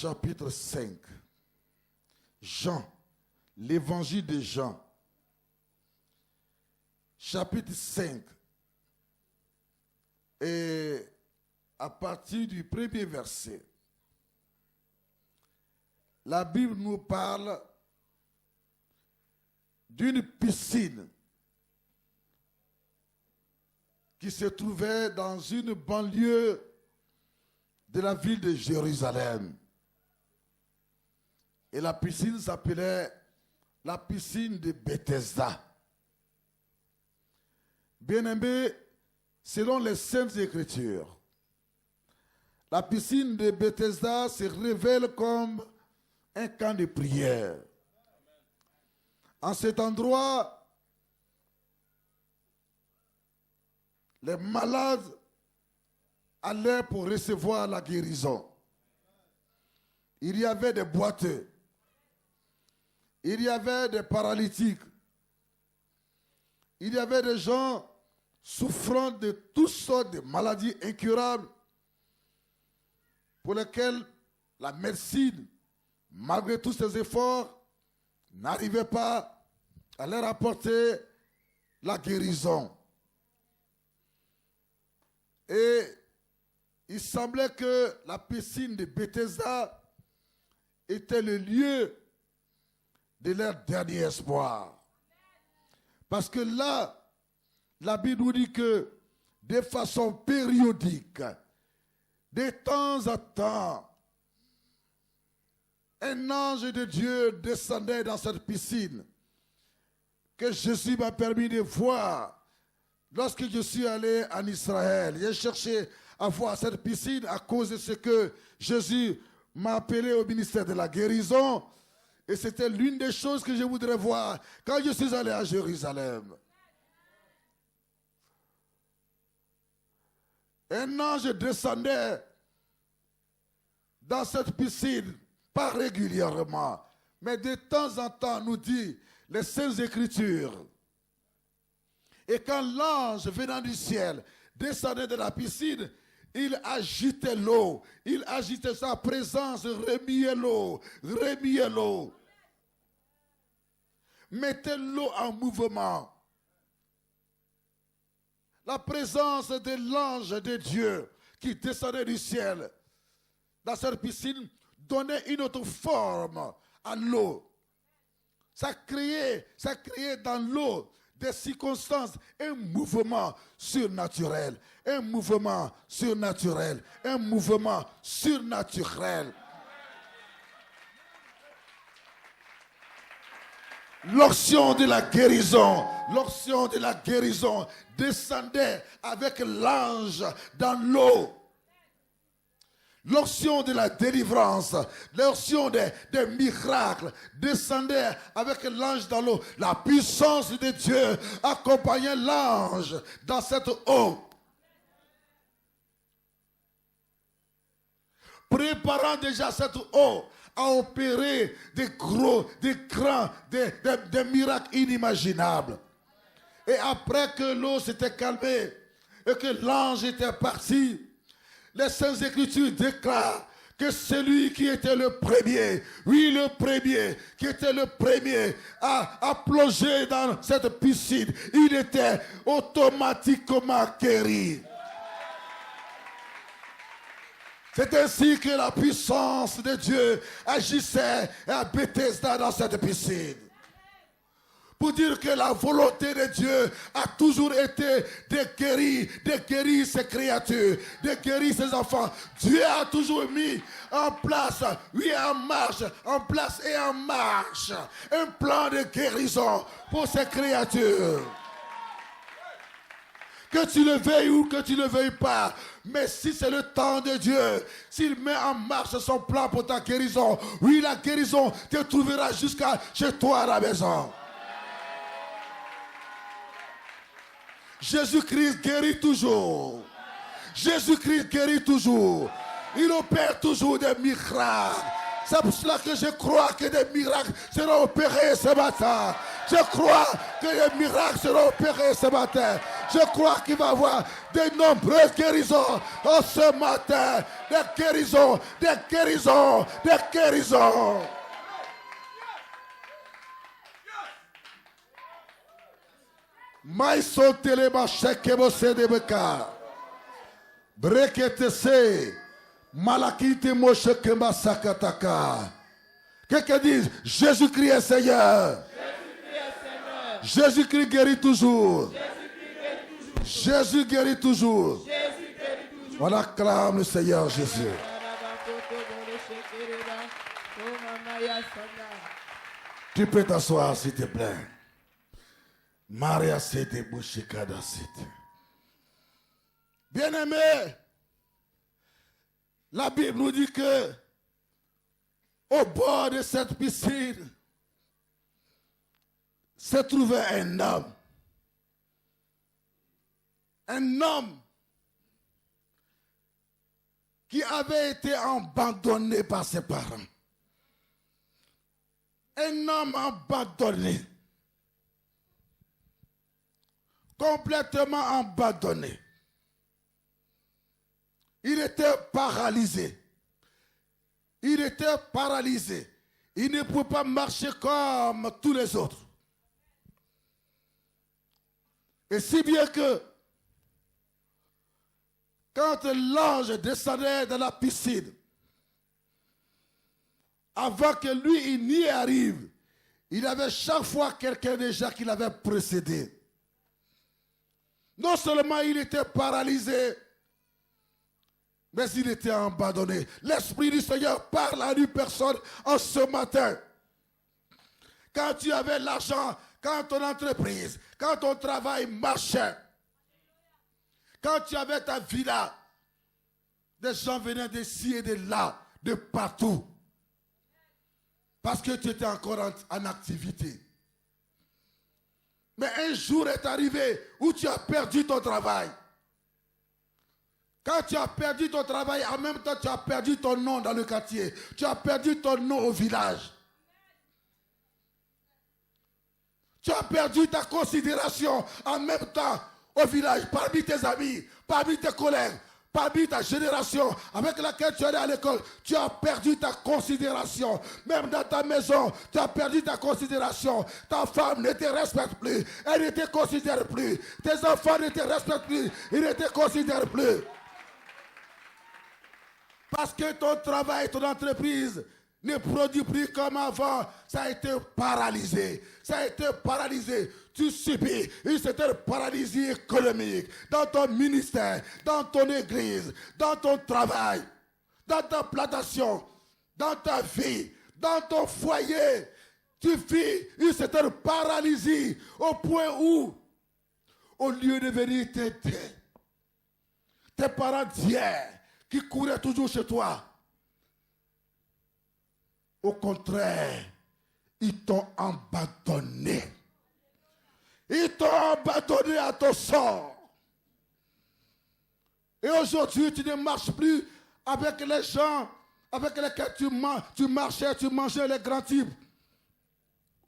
chapitre 5. Jean, l'évangile de Jean, chapitre 5. Et à partir du premier verset, la Bible nous parle d'une piscine qui se trouvait dans une banlieue de la ville de Jérusalem. Et la piscine s'appelait la piscine de Bethesda. Bien-aimés, selon les Saintes Écritures, la piscine de Bethesda se révèle comme un camp de prière. En cet endroit, les malades allaient pour recevoir la guérison. Il y avait des boiteux. Il y avait des paralytiques. Il y avait des gens souffrant de toutes sortes de maladies incurables pour lesquelles la médecine, malgré tous ses efforts, n'arrivait pas à leur apporter la guérison. Et il semblait que la piscine de Bethesda était le lieu de leur dernier espoir. Parce que là, la Bible nous dit que de façon périodique, de temps en temps, un ange de Dieu descendait dans cette piscine que Jésus m'a permis de voir lorsque je suis allé en Israël. J'ai cherché à voir cette piscine à cause de ce que Jésus m'a appelé au ministère de la guérison. Et c'était l'une des choses que je voudrais voir quand je suis allé à Jérusalem. Un ange descendait dans cette piscine, pas régulièrement, mais de temps en temps, nous dit les Saintes Écritures. Et quand l'ange venant du ciel descendait de la piscine, il agitait l'eau, il agitait sa présence, remuait l'eau, mettait l'eau en mouvement. La présence de l'ange de Dieu qui descendait du ciel dans cette piscine donnait une autre forme à l'eau. Ça créait dans l'eau des circonstances, un mouvement surnaturel, un mouvement surnaturel, un mouvement surnaturel. L'onction de la guérison descendait avec l'ange dans l'eau. L'onction de la délivrance, l'onction des miracles descendait avec l'ange dans l'eau. La puissance de Dieu accompagnait l'ange dans cette eau. Préparant déjà cette eau à opérer des grands miracles inimaginables. Et après que l'eau s'était calmée et que l'ange était parti, les Saintes Écritures déclarent que celui qui était le premier, oui le premier, qui était le premier à plonger dans cette piscine, il était automatiquement guéri. C'est ainsi que la puissance de Dieu agissait à Bethesda dans cette piscine. Pour dire que la volonté de Dieu a toujours été de guérir ses créatures, de guérir ses enfants. Dieu a toujours mis en place, oui en place et en marche, un plan de guérison pour ses créatures. Que tu le veuilles ou que tu ne le veuilles pas, mais si c'est le temps de Dieu, s'il met en marche son plan pour ta guérison, oui, la guérison te trouvera jusqu'à chez toi à la maison. Jésus-Christ guérit toujours. Jésus-Christ guérit toujours. Il opère toujours des miracles. C'est pour cela que je crois que des miracles seront opérés ce matin. Je crois que les miracles seront opérés ce matin. Je crois qu'il va y avoir de nombreuses guérisons ce matin. des guérisons, des guérisons, des guérisons. Maïso teleba shekebo sedebeka. Brekete se. Malakite moshe kemba sakataka. Quelqu'un dit, Jésus-Christ est Seigneur. Jésus-Christ guérit toujours. Jésus guérit toujours. On acclame le Seigneur Jésus. Tu peux t'asseoir s'il te plaît. Maria Sete Bouchikada Sete. Bien-aimé, la Bible nous dit que au bord de cette piscine se trouvait un homme. Un homme qui avait été abandonné par ses parents. Un homme abandonné. Complètement abandonné. Il était paralysé. Il était paralysé. Il ne pouvait pas marcher comme tous les autres. Et si bien que quand l'ange descendait dans la piscine, avant que lui il n'y arrive, il avait chaque fois quelqu'un déjà qui l'avait précédé. Non seulement il était paralysé, mais il était abandonné. L'Esprit du Seigneur parle à une personne en ce matin. Quand tu avais l'argent, quand ton entreprise, quand ton travail marchait, quand tu avais ta villa, des gens venaient d'ici et de là, de partout. Parce que tu étais encore en activité. Mais un jour est arrivé où tu as perdu ton travail. Quand tu as perdu ton travail, en même temps tu as perdu ton nom dans le quartier. Tu as perdu ton nom au village. Tu as perdu ta considération en même temps au village, parmi tes amis, parmi tes collègues, parmi ta génération avec laquelle tu es allé à l'école. Tu as perdu ta considération. Même dans ta maison, tu as perdu ta considération. Ta femme ne te respecte plus. Elle ne te considère plus. Tes enfants ne te respectent plus. Ils ne te considèrent plus. Parce que ton travail, ton entreprise ne produit plus comme avant. Ça a été paralysé. Ça a été paralysé. Tu subis une certaine paralysie économique dans ton ministère, dans ton église, dans ton travail, dans ta plantation, dans ta vie, dans ton foyer. Tu vis une certaine paralysie au point où, au lieu de venir t'aider, tes parents d'hier qui couraient toujours chez toi, au contraire, ils t'ont abandonné. Ils t'ont abandonné à ton sort. Et aujourd'hui, tu ne marches plus avec les gens avec lesquels tu marchais, tu mangeais les grands types.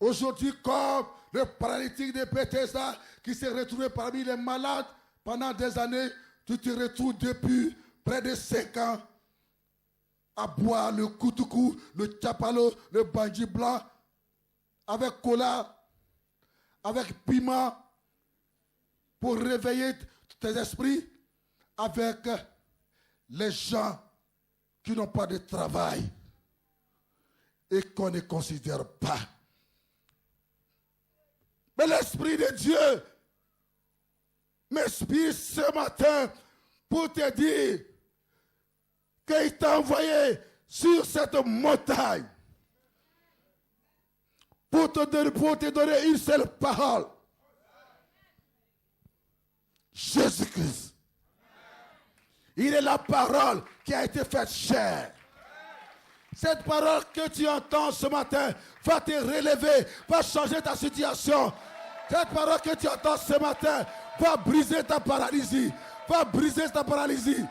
Aujourd'hui, comme le paralytique de Bethesda qui s'est retrouvé parmi les malades pendant des années, tu te retrouves depuis près de 5 ans à boire le koutoukou, le tchapalo, le bandji blanc, avec cola, avec piment, pour réveiller tes esprits, avec les gens qui n'ont pas de travail et qu'on ne considère pas. Mais l'Esprit de Dieu m'inspire ce matin pour te dire qu'il t'a envoyé sur cette montagne pour te donner une seule parole. Jésus-Christ. Il est la parole qui a été faite chair. Cette parole que tu entends ce matin va te relever, va changer ta situation. Cette parole que tu entends ce matin va briser ta paralysie. Va briser ta paralysie.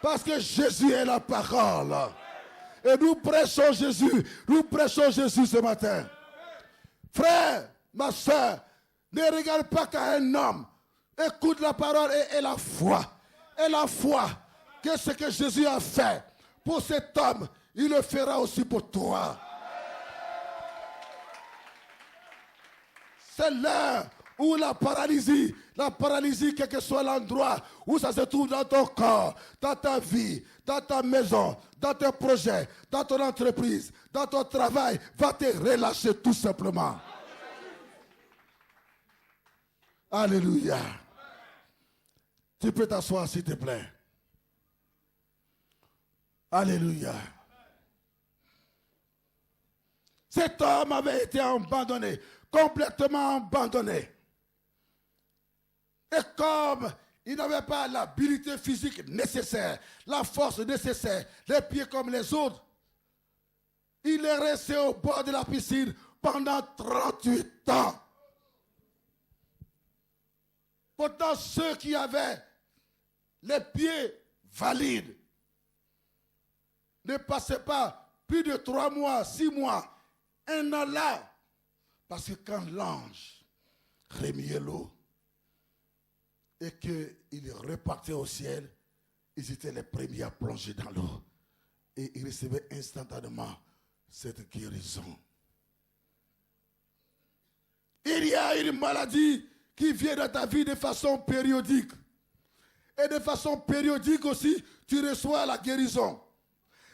Parce que Jésus est la parole. Et nous prêchons Jésus. Nous prêchons Jésus ce matin. Frère, ma soeur, ne regarde pas qu'à un homme. Écoute la parole et la foi. Et la foi. que ce que Jésus a fait pour cet homme, il le fera aussi pour toi. C'est l'heure où la paralysie, quel que soit l'endroit où ça se trouve dans ton corps, dans ta vie, dans ta maison, dans tes projets, dans ton entreprise, dans ton travail, va te relâcher tout simplement. Alléluia. Tu peux t'asseoir s'il te plaît. Alléluia. Cet homme avait été abandonné, complètement abandonné. Et comme il n'avait pas l'habilité physique nécessaire, la force nécessaire, les pieds comme les autres, il est resté au bord de la piscine pendant 38 ans. Pourtant, ceux qui avaient les pieds valides ne passaient pas plus de 3 mois, 6 mois, 1 an là. Parce que quand l'ange remuait l'eau et qu'il repartait au ciel, ils étaient les premiers à plonger dans l'eau. Et ils recevaient instantanément cette guérison. Il y a une maladie qui vient dans ta vie de façon périodique. Et de façon périodique aussi, tu reçois la guérison.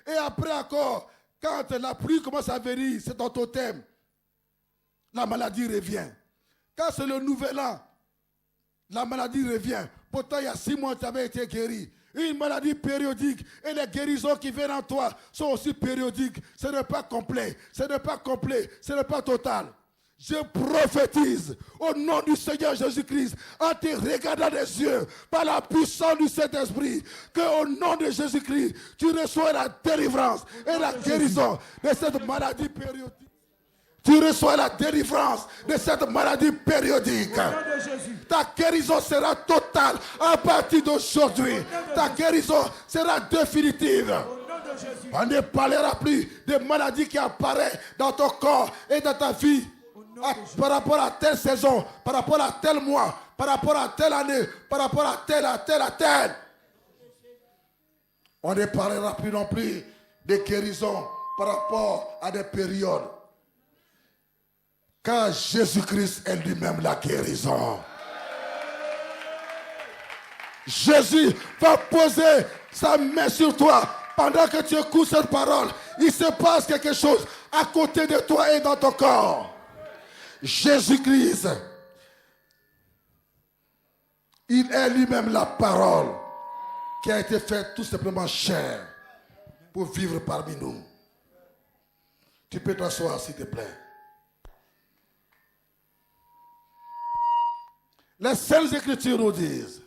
Et après encore, quand la pluie commence à venir, c'est ton totem, la maladie revient. Quand c'est le nouvel an, la maladie revient. Pourtant, il y a 6 mois, tu avais été guéri. Une maladie périodique. Et les guérisons qui viennent en toi sont aussi périodiques. Ce n'est pas complet. Ce n'est pas complet. Ce n'est pas total. Je prophétise au nom du Seigneur Jésus-Christ, en te regardant des yeux, par la puissance du Saint-Esprit, qu'au nom de Jésus-Christ, tu reçois la délivrance et la guérison de cette maladie périodique. Tu reçois la délivrance de cette maladie périodique. Ta guérison sera totale à partir d'aujourd'hui. Ta guérison sera définitive. On ne parlera plus de maladies qui apparaissent dans ton corps et dans ta vie. Par rapport à telle saison, par rapport à tel mois, par rapport à telle année, par rapport à telle. On ne parlera plus non plus de guérison par rapport à des périodes. Car Jésus-Christ est lui-même la guérison. Jésus va poser sa main sur toi pendant que tu écoutes cette parole. Il se passe quelque chose à côté de toi et dans ton corps. Jésus-Christ, il est lui-même la parole qui a été faite tout simplement chair pour vivre parmi nous. Tu peux t'asseoir s'il te plaît. Les Saintes Écritures nous disent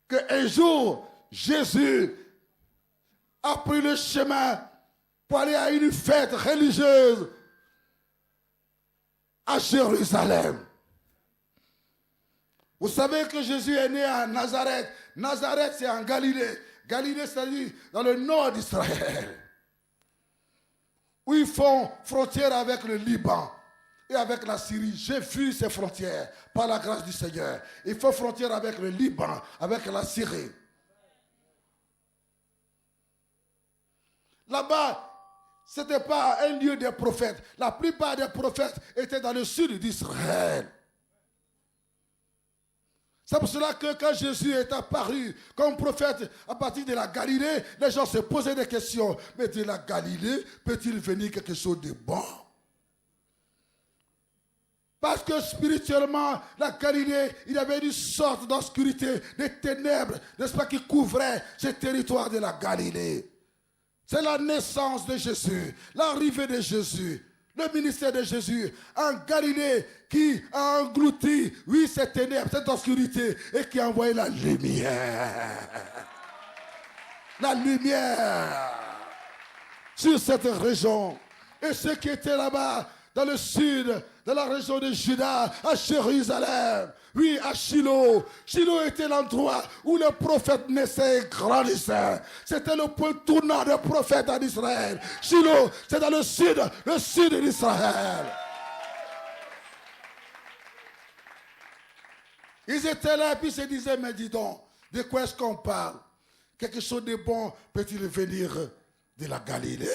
qu'un jour, Jésus a pris le chemin pour aller à une fête religieuse à Jérusalem. Vous savez que Jésus est né à Nazareth. Nazareth, c'est en Galilée. Galilée, c'est-à-dire dans le nord d'Israël, où ils font frontière avec le Liban et avec la Syrie. J'ai vu ces frontières par la grâce du Seigneur. Ils font frontière avec le Liban, avec la Syrie. Là-bas, ce n'était pas un lieu des prophètes. La plupart des prophètes étaient dans le sud d'Israël. C'est pour cela que quand Jésus est apparu comme prophète à partir de la Galilée, les gens se posaient des questions. Mais de la Galilée, peut-il venir quelque chose de bon? Parce que spirituellement, la Galilée, il y avait une sorte d'obscurité, de ténèbres, n'est-ce pas, qui couvrait ce territoire de la Galilée. C'est la naissance de Jésus, l'arrivée de Jésus, le ministère de Jésus en Galilée qui a englouti, oui, ces ténèbres, cette obscurité et qui a envoyé la lumière. La lumière sur cette région. Et ceux qui étaient là-bas, dans le sud, dans la région de Juda, à Jérusalem, oui, à Shiloh. Shiloh était l'endroit où le prophète naissait et grandissait. C'était le point tournant des prophètes en Israël. Shiloh, c'est dans le sud d'Israël. Ils étaient là et puis se disaient, mais dis donc, De quoi est-ce qu'on parle? Quelque chose de bon peut-il venir de la Galilée?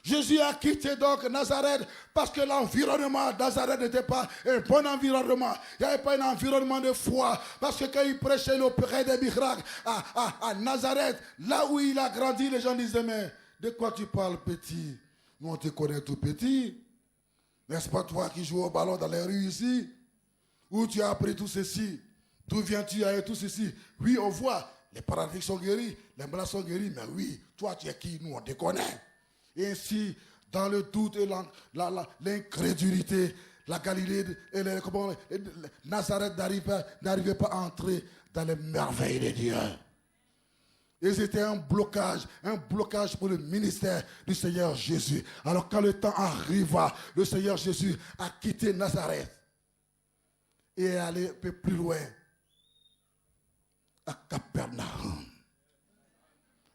Jésus a quitté donc Nazareth parce que l'environnement de Nazareth n'était pas un bon environnement. Il n'y avait pas un environnement de foi. Parce que quand il prêchait, il opérait des miracles à Nazareth, là où il a grandi, les gens disaient, mais de quoi tu parles, petit? Nous, on te connaît tout petit. N'est-ce pas toi qui joues au ballon dans les rues ici? Où tu as appris tout ceci? D'où viens-tu avec tout ceci? Oui, on voit, les paralytiques sont guéris, les malades sont guéris, mais oui, toi tu es qui? Nous, on te connaît. Et ainsi, dans le doute et l'incrédulité, la Galilée et Nazareth n'arrivait pas à entrer dans les merveilles de Dieu. Et c'était un blocage pour le ministère du Seigneur Jésus. Alors quand le temps arriva, le Seigneur Jésus a quitté Nazareth et est allé un peu plus loin, à Capernaum.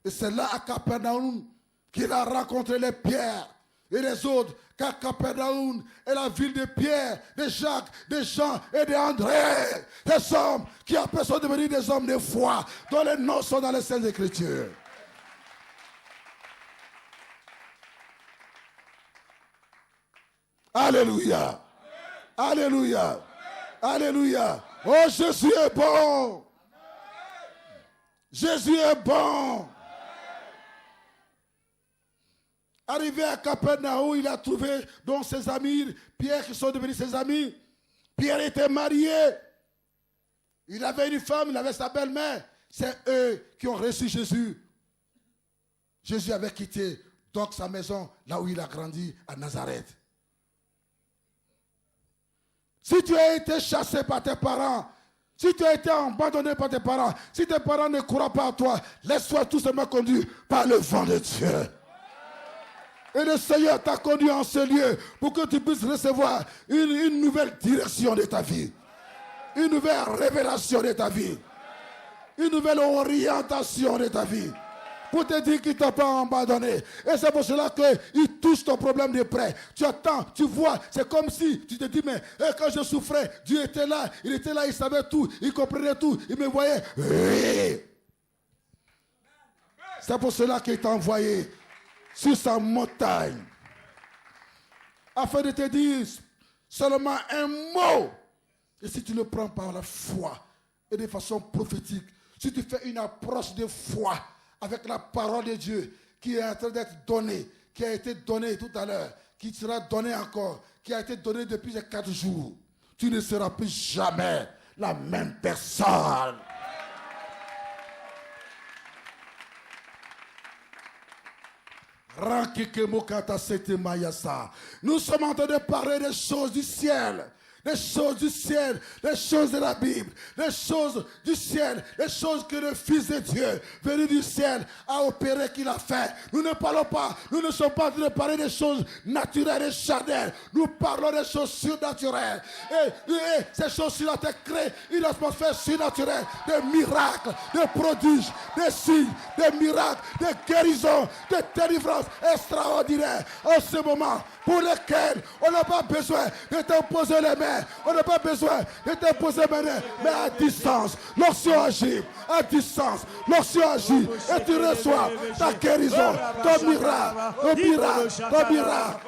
Et c'est là à Capernaum qu'il a rencontré les Pierre et les autres, car Capernaum est la ville de Pierre, de Jacques, de Jean et d'André. Des hommes qui après sont devenus des hommes de foi, dont les noms sont dans les Saintes Écritures. Alléluia. Alléluia. Alléluia. Oh, Jésus est bon. Jésus est bon. Arrivé à Capernaum, il a trouvé donc ses amis, Pierre qui sont devenus ses amis. Pierre était marié. Il avait une femme, il avait sa belle-mère. C'est eux qui ont reçu Jésus. Jésus avait quitté donc sa maison, là où il a grandi, à Nazareth. Si tu as été chassé par tes parents, si tu as été abandonné par tes parents, si tes parents ne croient pas à toi, laisse-toi tout simplement conduire par le vent de Dieu. Et le Seigneur t'a conduit en ce lieu pour que tu puisses recevoir une nouvelle direction de ta vie. Une nouvelle révélation de ta vie. Une nouvelle orientation de ta vie. Pour te dire qu'il ne t'a pas abandonné. Et c'est pour cela qu'il touche ton problème de près. Tu attends, tu vois, c'est comme si tu te dis, mais quand je souffrais, Dieu était là, il savait tout, il comprenait tout, il me voyait. Oui. C'est pour cela qu'il t'a envoyé sur sa montagne, afin de te dire seulement un mot. Et si tu le prends par la foi et de façon prophétique, si tu fais une approche de foi avec la parole de Dieu qui est en train d'être donnée, qui a été donnée tout à l'heure, qui sera donnée encore, qui a été donnée depuis les 4 jours, tu ne seras plus jamais la même personne. Nous sommes en train de parler des choses du ciel. Les choses du ciel, les choses de la Bible, les choses du ciel, les choses que le Fils de Dieu, venu du ciel, a opéré, qu'il a fait. Nous ne parlons pas, nous ne sommes pas en train de parler des choses naturelles et charnelles. Nous parlons des choses surnaturelles. Et ces choses surnaturelles créent une atmosphère surnaturelle, des miracles, des prodiges, des signes, des miracles, des guérisons, des délivrances extraordinaires. En ce moment, pour lesquels on n'a pas besoin de t'imposer les mains, on n'a pas besoin de t'imposer les mains, mais à distance, lorsqu'on agit, à distance, lorsqu'on agit, et tu reçois ta guérison, ton miracle, ton miracle, ton miracle.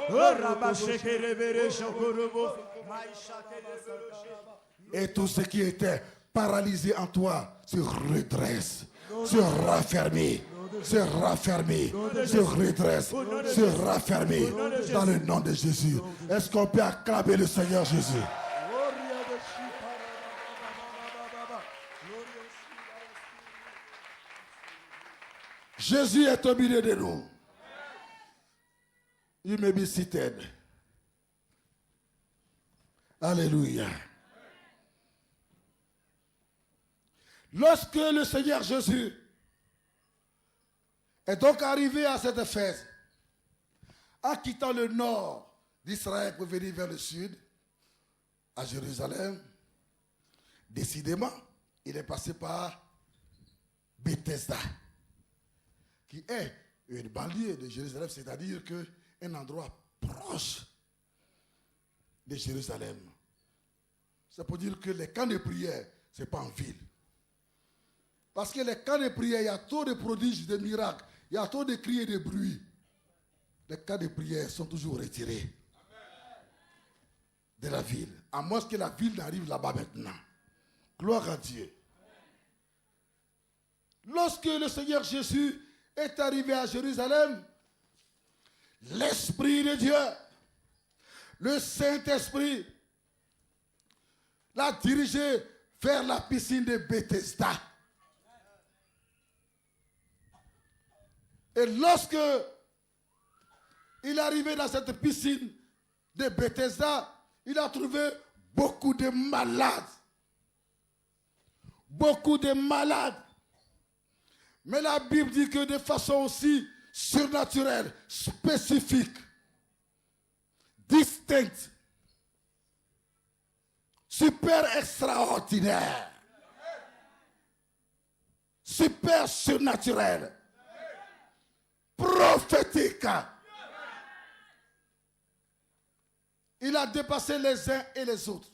Et tout ce qui était paralysé en toi se redresse, se raffermit. Se raffermit, se redresse, se raffermit dans le nom de Jésus. Est-ce qu'on peut acclamer le Seigneur Jésus? Jésus est au milieu de nous. You may be seated. Alléluia. Lorsque le Seigneur Jésus est donc arrivé à cette fête, en quittant le nord d'Israël pour venir vers le sud, à Jérusalem, décidément, il est passé par Bethesda, qui est une banlieue de Jérusalem, c'est-à-dire qu'un endroit proche de Jérusalem. C'est pour dire que les camps de prière, ce n'est pas en ville. Parce que les cas de prière, il y a trop de prodiges, de miracles, il y a trop de cris et de bruits. Les cas de prière sont toujours retirés de la ville. À moins que la ville n'arrive là-bas maintenant. Gloire à Dieu. Lorsque le Seigneur Jésus est arrivé à Jérusalem, l'Esprit de Dieu, le Saint-Esprit, l'a dirigé vers la piscine de Bethesda. Et lorsque il est arrivé dans cette piscine de Bethesda, il a trouvé beaucoup de malades. Beaucoup de malades. Mais la Bible dit que de façon aussi surnaturelle, spécifique, distincte, super extraordinaire, super surnaturelle, prophétique. Il a dépassé les uns et les autres.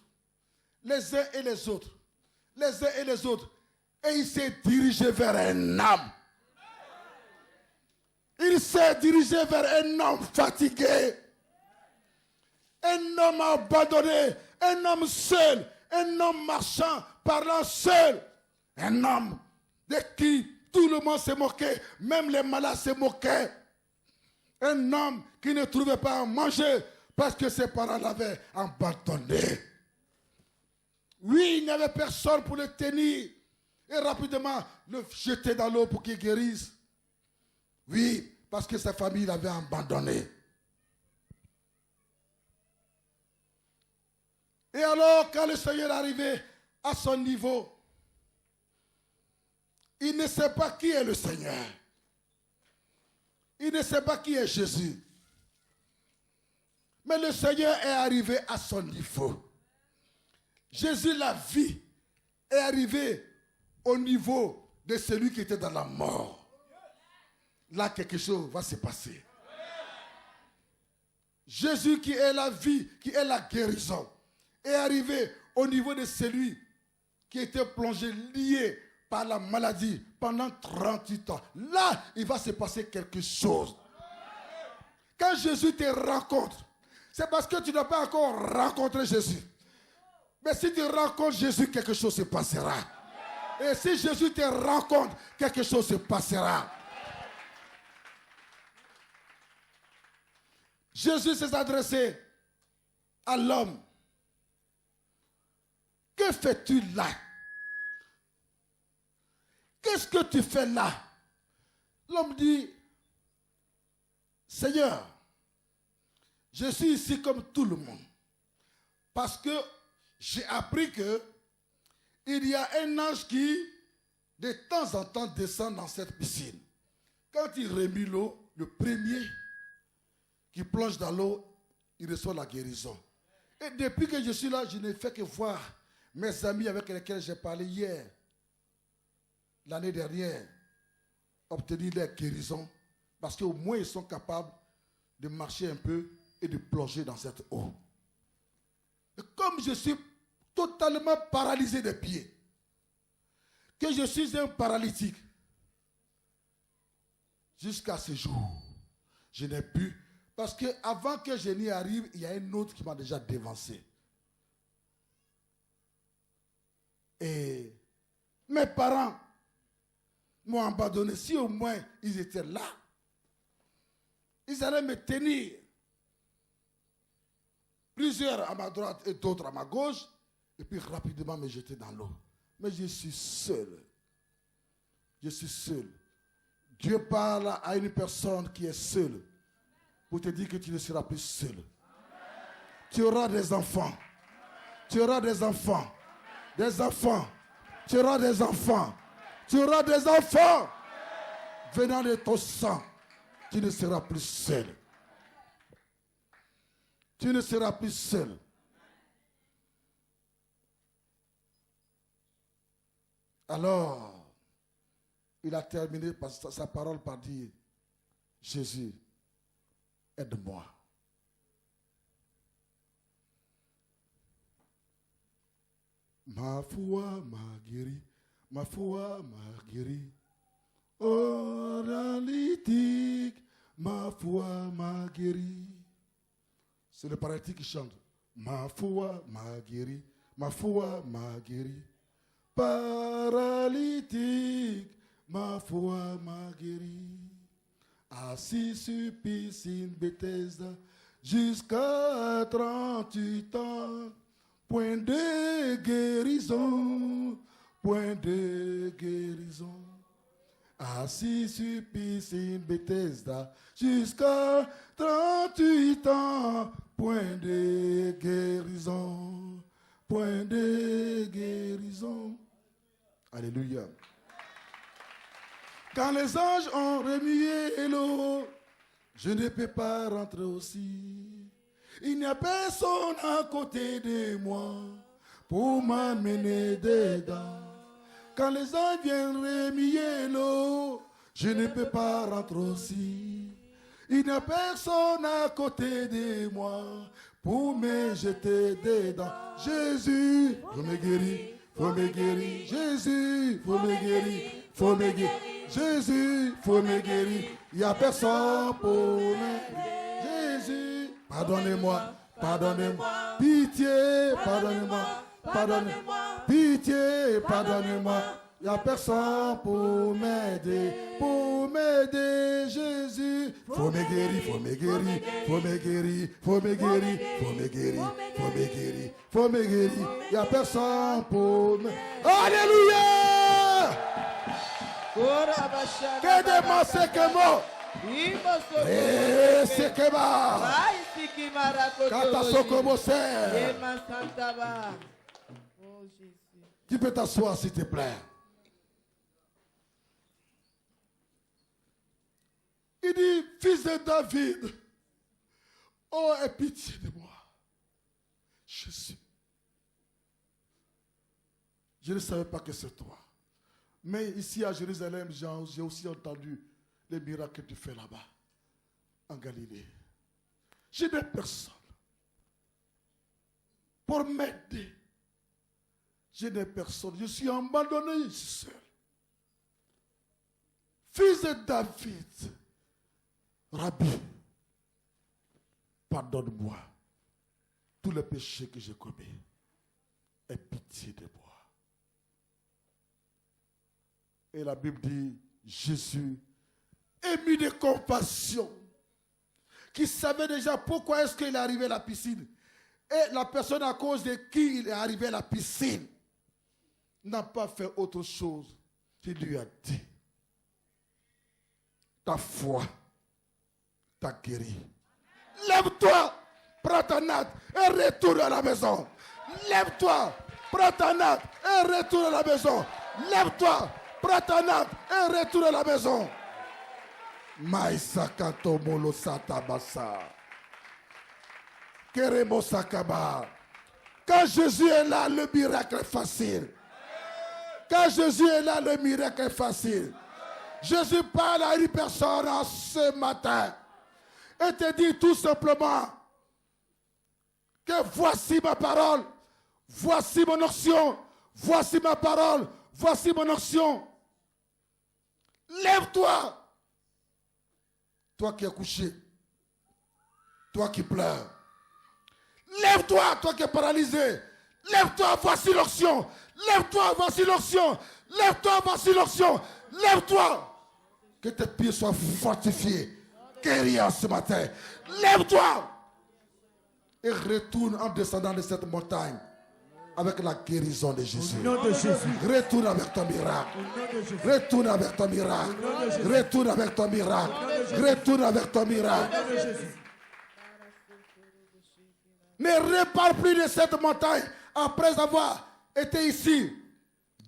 Les uns et les autres. Les uns et les autres. Et il s'est dirigé vers un homme. Il s'est dirigé vers un homme fatigué. Un homme abandonné. Un homme seul. Un homme marchant, parlant seul. Un homme de qui tout le monde se moquait. Même les malades se moquaient. Un homme qui ne trouvait pas à manger parce que ses parents l'avaient abandonné. Oui, il n'y avait personne pour le tenir et rapidement le jeter dans l'eau pour qu'il guérisse. Oui, parce que sa famille l'avait abandonné. Et alors, quand le Seigneur est arrivé à son niveau, il ne sait pas qui est le Seigneur. Il ne sait pas qui est Jésus. Mais le Seigneur est arrivé à son niveau. Jésus, la vie, est arrivé au niveau de celui qui était dans la mort. Là, quelque chose va se passer. Jésus, qui est la vie, qui est la guérison, est arrivé au niveau de celui qui était plongé, lié par la maladie pendant 38 ans. Là, il va se passer quelque chose. Quand Jésus te rencontre, c'est parce que tu n'as pas encore rencontré Jésus. Mais si tu rencontres Jésus, quelque chose se passera. Et si Jésus te rencontre, quelque chose se passera. Jésus s'est adressé à l'homme. Que fais-tu là? Qu'est-ce que tu fais là? L'homme dit, Seigneur, je suis ici comme tout le monde. Parce que j'ai appris que il y a un ange qui, de temps en temps, descend dans cette piscine. Quand il remet l'eau, le premier qui plonge dans l'eau, il reçoit la guérison. Et depuis que je suis là, je n'ai fait que voir mes amis avec lesquels j'ai parlé hier, l'année dernière, obtenir leur guérison. Parce qu'au moins, ils sont capables de marcher un peu et de plonger dans cette eau. Et comme je suis totalement paralysé des pieds, que je suis un paralytique, jusqu'à ce jour, je n'ai pu, parce qu'avant que je n'y arrive, il y a un autre qui m'a déjà dévancé. Et mes parents m'ont abandonné. Si au moins ils étaient là, ils allaient me tenir. Plusieurs à ma droite et d'autres à ma gauche, et puis rapidement me jeter dans l'eau. Mais je suis seul. Je suis seul. Dieu parle à une personne qui est seule pour te dire que tu ne seras plus seul. Tu auras des enfants. Tu auras des enfants. Des enfants. Tu auras des enfants. Tu auras des enfants. Venant de ton sang, tu ne seras plus seul. Tu ne seras plus seul. Alors, il a terminé sa parole par dire, Jésus, aide-moi. Ma foi m'a guéri, Ma foi m'a guéri. Oralytique, ma foi m'a guéri. C'est le paralytique qui chante. Ma foi m'a guéri. Ma foi m'a guéri. Paralytique, ma foi m'a guéri. Assis sur piscine Bethesda, jusqu'à 38 ans. Point de guérison, point de guérison. Assis sur piscine Bethesda, jusqu'à 38 ans. Point de guérison, point de guérison. Alléluia. Quand les anges ont remué l'eau, je ne peux pas rentrer aussi. Il n'y a personne à côté de moi pour m'amener dedans. Quand les anges viennent remuer l'eau, je ne peux pas rentrer aussi. Il n'y a personne à côté de moi pour me jeter dedans. Jésus, faut me guérir, faut me guérir. Jésus, faut me guérir, faut me guérir. Jésus, faut me guérir. Il n'y a personne pour me. Jésus, pardonnez-moi, pardonnez-moi. Pitié, pardonnez-moi, pardonnez-moi. Pitié, pardonnez-moi. Il n'y a personne pour m'aider, pour m'aider, Jésus. Faut me guérir, faut me guérir, faut me guérir, faut me guérir, faut me guérir, faut me guérir, faut me guérir. Il n'y a personne pour me. Alléluia! Que demande c'est que moi? C'est que moi. Kata sokobo c'est. Tu peux t'asseoir s'il te plaît. Il dit, fils de David, oh, aie pitié de moi. Jésus. Je ne savais pas que c'est toi. Mais ici à Jérusalem, j'ai aussi entendu les miracles que tu fais là-bas, en Galilée. Je n'ai personne pour m'aider. Je n'ai personne. Je suis abandonné, je suis seul. Fils de David, Rabbi, pardonne-moi tous les péchés que j'ai commis. Aie pitié de moi. Et la Bible dit, Jésus, ému de compassion, qui savait déjà pourquoi est-ce qu'il est arrivé à la piscine. Et la personne à cause de qui il est arrivé à la piscine n'a pas fait autre chose. Il lui a dit, ta foi t'a guéri. Lève-toi, prends ta natte et retourne à la maison. Lève-toi, prends ta natte et retourne à la maison. Lève-toi, prends ta natte et retourne à la maison. Maïsakato molo satabasa. Keremo sakaba. Quand Jésus est là, le miracle est facile. Quand Jésus est là, le miracle est facile. Jésus parle à une personne ce matin et te dit tout simplement que voici ma parole, voici mon onction, voici ma parole, voici mon onction. Lève-toi, toi qui es couché, toi qui pleures. Lève-toi, toi qui es paralysé. Lève-toi, voici l'onction. Lève-toi, voici l'onction. Lève-toi, voici l'onction. Lève-toi. Que tes pieds soient fortifiés. Guéris ce matin. Lève-toi. Et retourne en descendant de cette montagne avec la guérison de Jésus. Au nom de Jésus. Retourne avec ton miracle. Retourne avec ton miracle. Retourne avec ton miracle. Retourne avec ton miracle. Ne repars plus de cette montagne après avoir été ici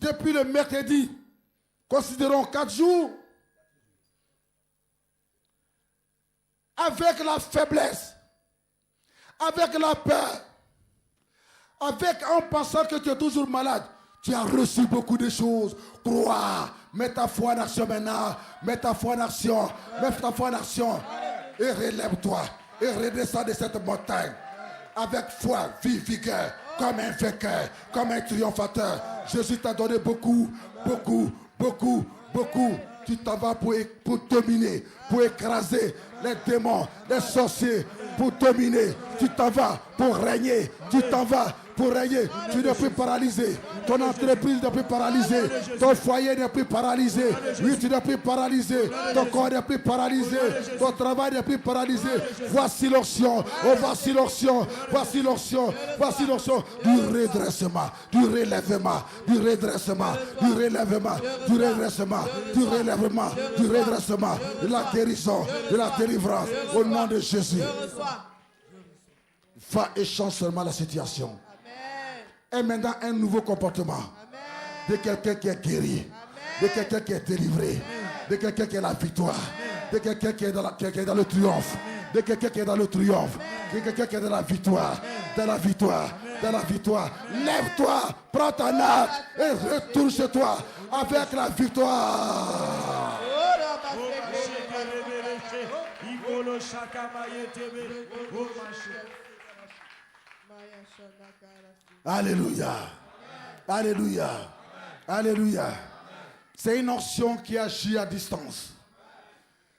depuis le mercredi. Considérons 4 jours. Avec la faiblesse, avec la peur, en pensant que tu es toujours malade. Tu as reçu beaucoup de choses. Crois. Mets ta foi en action maintenant. Mets ta foi en action. Mets ta foi en action. Et relève-toi. Et redescends de cette montagne. Avec foi, vie, vigueur, comme un vainqueur, comme un triomphateur. Jésus t'a donné beaucoup, beaucoup, beaucoup, beaucoup. Tu t'en vas pour dominer, pour écraser les démons, les sorciers, pour dominer. Tu t'en vas pour régner, tu t'en vas pour régner. Tu n'es plus paralysé. Ton entreprise n'est plus paralysée. Ton foyer n'est plus paralysé. Oui, tu n'es plus paralysé. Ton corps n'est plus paralysé. Ton travail n'est plus paralysé. Voici l'onction. Oh, voici l'onction. Voici l'onction. Voici l'onction du redressement, du relèvement, du redressement, du relèvement, du redressement, du relèvement, du redressement, de la guérison, de la délivrance. Au nom de Jésus. Va et change seulement la situation. Et maintenant un nouveau comportement. De quelqu'un qui est guéri. De quelqu'un qui est délivré. De quelqu'un qui est la victoire. De quelqu'un qui est dans le triomphe. De quelqu'un qui est dans le triomphe. De quelqu'un qui est dans la victoire. Dans la victoire. Dans la victoire. Lève-toi. Prends ta nappe. Et retourne chez toi. Avec la victoire. Alléluia. Alléluia. Alléluia. C'est une onction qui agit à distance.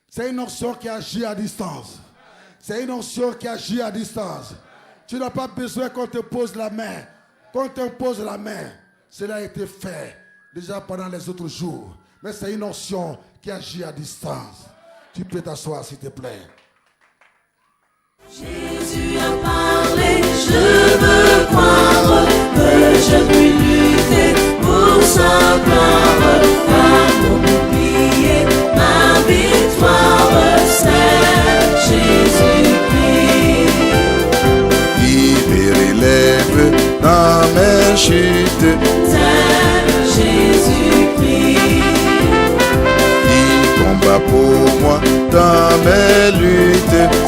C'est une onction qui agit à distance. C'est une onction qui agit à distance. Tu n'as pas besoin qu'on te pose la main. Qu'on te pose la main. Cela a été fait déjà pendant les autres jours. Mais c'est une onction qui agit à distance. Tu peux t'asseoir s'il te plaît. Jésus a parlé, je veux croire que je puis lutter pour sa gloire. Car pour m'oublier, ma victoire, c'est Jésus-Christ. Il me relève dans mes chutes, C'est Jésus-Christ. il combat pour moi dans mes luttes.